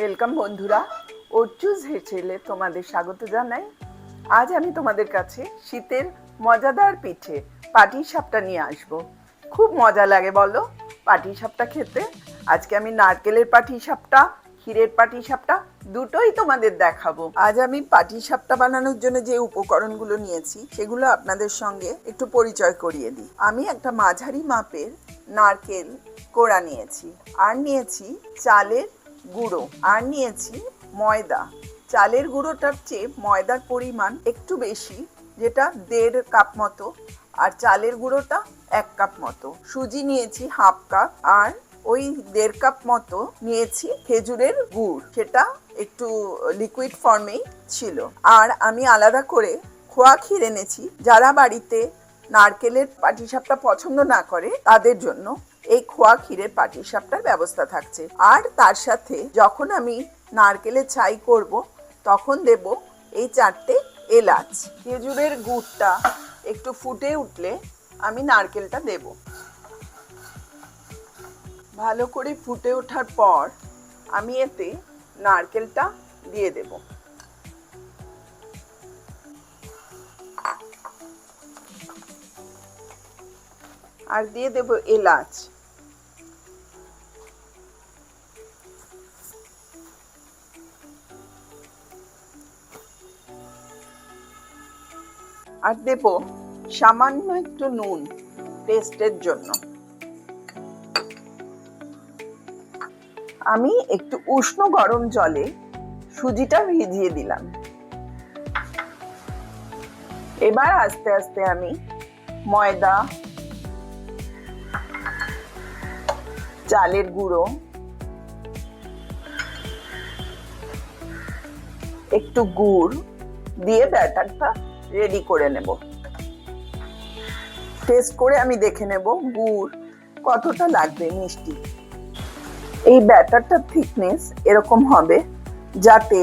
Welcome বন্ধুরা, ওরচুজ হেসেলে তোমাদের স্বাগত জানাই। আজ আমি তোমাদের কাছে শীতের মজাদার পিঠে পাটিসাপটা নিয়ে আসব। খুব মজা লাগে বলো পাটিসাপটা খেতে। আজকে আমি নারকেলের পাটিসাপটা, ক্ষীরের পাটিসাপটা দুটোই তোমাদের দেখাবো। আজ আমি পাটিসাপটা বানানোর জন্য যে উপকরণগুলো নিয়েছি সেগুলো আপনাদের সঙ্গে একটু পরিচয় করিয়ে দিই। আমি একটা মাঝারি মাপের নারকেল কোড়া নিয়েছি, আর নিয়েছি চালের গুঁড়ো, আর নিয়েছি ময়দা। চালের গুঁড়োটার চেয়ে ময়দার পরিমাণ একটু বেশি, যেটা 1.5 কাপ মতো, আর চালের গুঁড়োটা 1 কাপ মতো। সুজি নিয়েছি হাফ কাপ, আর ওই 1.5 কাপ মতো নিয়েছি খেজুরের গুড়, সেটা একটু লিকুইড ফর্মেই ছিল। আর আমি আলাদা করে খোয়া ক্ষীর এনেছি। যারা বাড়িতে নারকেলের পাটিসাপটা পছন্দ না করে তাদের জন্য এই খোয়া ক্ষীরের পাটিসাপটার ব্যবস্থা থাকছে। আর তার সাথে যখন আমি নারকেলের ছাই করব তখন দেব এই 4টে এলাচ। খেজুরের গুড়টা একটু ফুটে উঠলে আমি নারকেলটা দেব। ভালো করে ফুটে ওঠার পর আমি এতে নারকেলটা দিয়ে দেব। আর দিয়ে দেব এলাচ। আর দেব সামান্য একটু নুন টেস্টের জন্য। আমি একটু উষ্ণ গরম জলে সুজিটা ভিজিয়ে দিলাম। এবার আস্তে আস্তে আমি ময়দা, চালের গুঁড়ো, একটু গুড় দিয়ে ব্যাটারটা রেডি করে নেব। টেস্ট করে আমি দেখে নেব গুড় কতটা লাগবে মিষ্টি। এই ব্যাটারটার থিকনেস এরকম হবে যাতে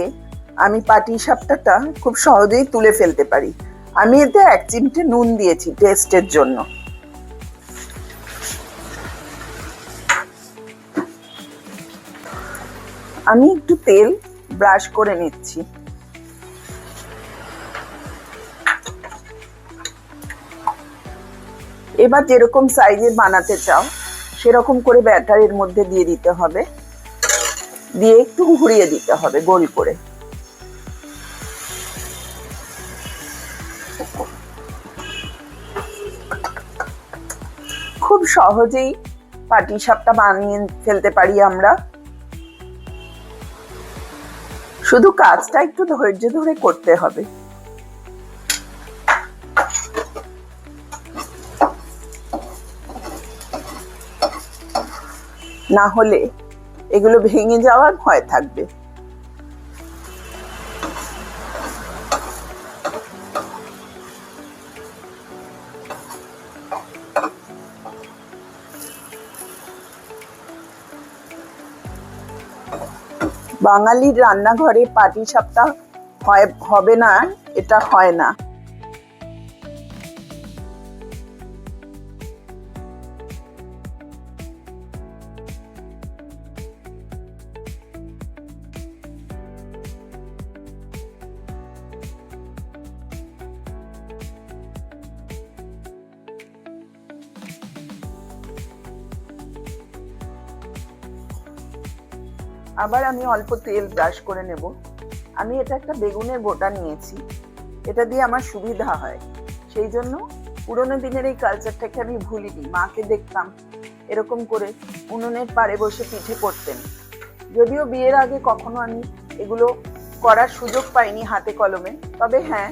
আমি পাটিসাপটাটা খুব সহজেই তুলে ফেলতে পারি। আমি এতে 1 চিমটে নুন দিয়েছি টেস্টের জন্য। আমি একটু তেল ব্রাশ করে নিচ্ছি। এবার যেরকম সাইজের বানাতে চাও সেরকম করে ব্যাটারের মধ্যে দিয়ে দিতে হবে, দিয়ে একটু ঘুরিয়ে দিতে হবে গোল করে। খুব সহজেই পাটিসাপটা বানিয়ে ফেলতে পারি আমরা। শুধু কাজটা একটু ধৈর্য ধরে করতে হবে। না হলে এগুলো ভেঙে যাওয়ার ভয় থাকবে। বাঙালির রান্নাঘরে পাটিসাপটা হবে না এটা হয় না। আবার আমি অল্প তেল ব্রাশ করে নেব। আমি এটা একটা বেগুনের বোটা নিয়েছি, এটা দিয়ে আমার সুবিধা হয়, সেই জন্য পুরোনো দিনের এই কালচারটাকে আমি ভুলিনি। মাকে দেখতাম এরকম করে উনুনের পাড়ে বসে পিঠে করতেন। যদিও বিয়ের আগে কখনো আমি এগুলো করার সুযোগ পাইনি হাতে কলমে, তবে হ্যাঁ,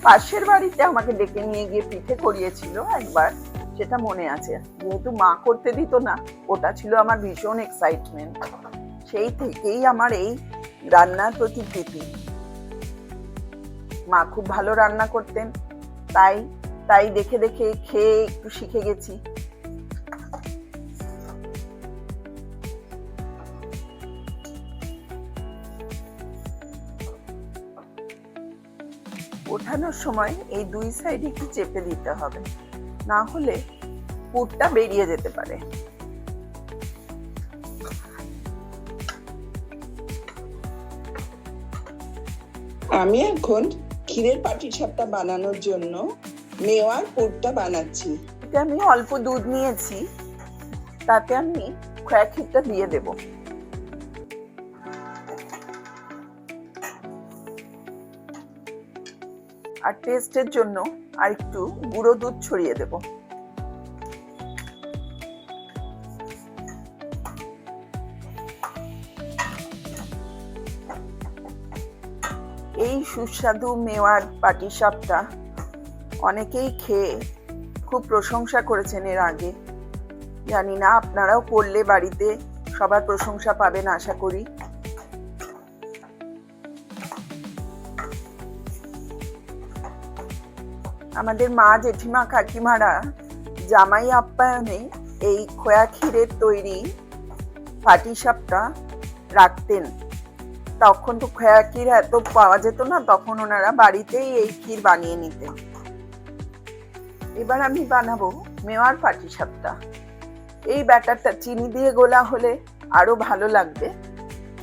পাশের বাড়িতে আমাকে ডেকে নিয়ে গিয়ে পিঠে করিয়েছিল একবার, সেটা মনে আছে। যেহেতু মা করতে দিত না, ওটা ছিল আমার ভীষণ এক্সাইটমেন্ট। সেই থেকেই আমার এই রান্নার প্রতি প্রীতি। মা খুব ভালো রান্না করতেন, তাই দেখে দেখে খেয়ে একটু শিখে গেছি। ওঠানোর সময় এই 2 সাইড একটু চেপে দিতে হবে, না হলে পুরটা বেরিয়ে যেতে পারে। আমি এখন ক্ষীরের পাটিসাপটা বানানোর জন্য মেওয়ার পুরটা বানাচ্ছি। এটা আমি অল্প দুধ নিয়েছি, তাতে আমি খোয়া ক্ষীরটা দিয়ে দেব। আর টেস্টের জন্য আর একটু গুঁড়ো দুধ ছড়িয়ে দেব। এই সুস্বাদু মেওয়ার পাটিসাপটা অনেকেই খেয়ে খুব প্রশংসা করেছেন এর আগে। জানি না, আপনারাও করলে বাড়িতে সবার প্রশংসা পাবেন আশা করি। আমাদের মা, জেঠিমা, কাকিমারা জামাই আপ্যায়নে এই খোয়া ক্ষীরের তৈরি পাটিসাপটা রাখতেন। তখন তো খোয়া ক্ষীর এত পাওয়া যেত না, তখন ওনারা বাড়িতেই এই ক্ষীর বানিয়ে নিতেন। এবার আমি বানাবো মেওয়ার পাটিসাপটা। এই ব্যাটারটা চিনি দিয়ে গোলা হলে আরো ভালো লাগবে,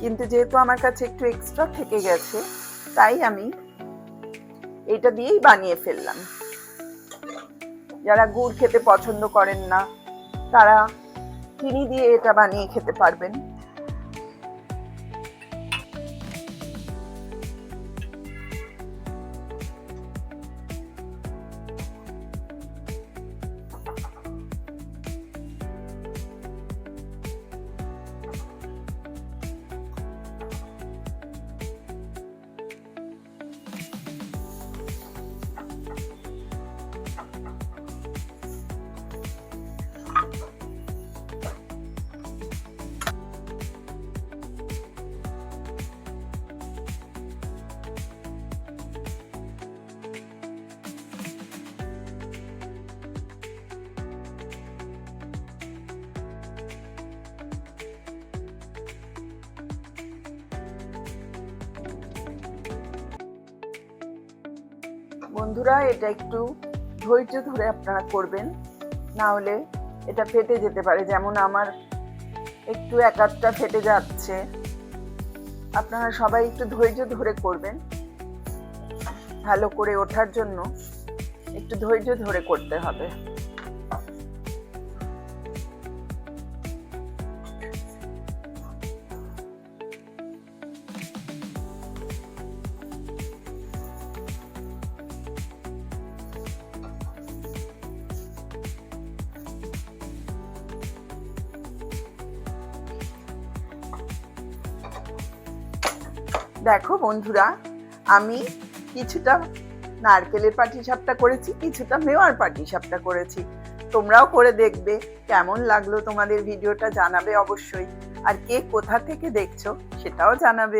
কিন্তু যেহেতু আমার কাছে একটু এক্সট্রা থেকে গেছে, তাই আমি এটা দিয়েই বানিয়ে ফেললাম। যারা গুড় খেতে পছন্দ করেন না, তারা চিনি দিয়ে এটা বানিয়ে খেতে পারবেন। বন্ধুরা, এটা একটু ধৈর্য ধরে আপনারা করবেন, না হলে এটা ফেটে যেতে পারে। যেমন আমার একটু এক আধটা ফেটে যাচ্ছে। আপনারা সবাই একটু ধৈর্য ধরে করবেন। ভালো করে ওঠার জন্য একটু ধৈর্য ধরে করতে হবে। দেখো বন্ধুরা, আমি কিছুটা নারকেলের পাটিসাপটা করেছি, কিছুটা মেওয়ার পাটিসাপটা করেছি। তোমরাও করে দেখবে, কেমন লাগলো তোমাদের ভিডিওটা জানাবে অবশ্যই। আর কে কোথা থেকে দেখছো সেটাও জানাবে।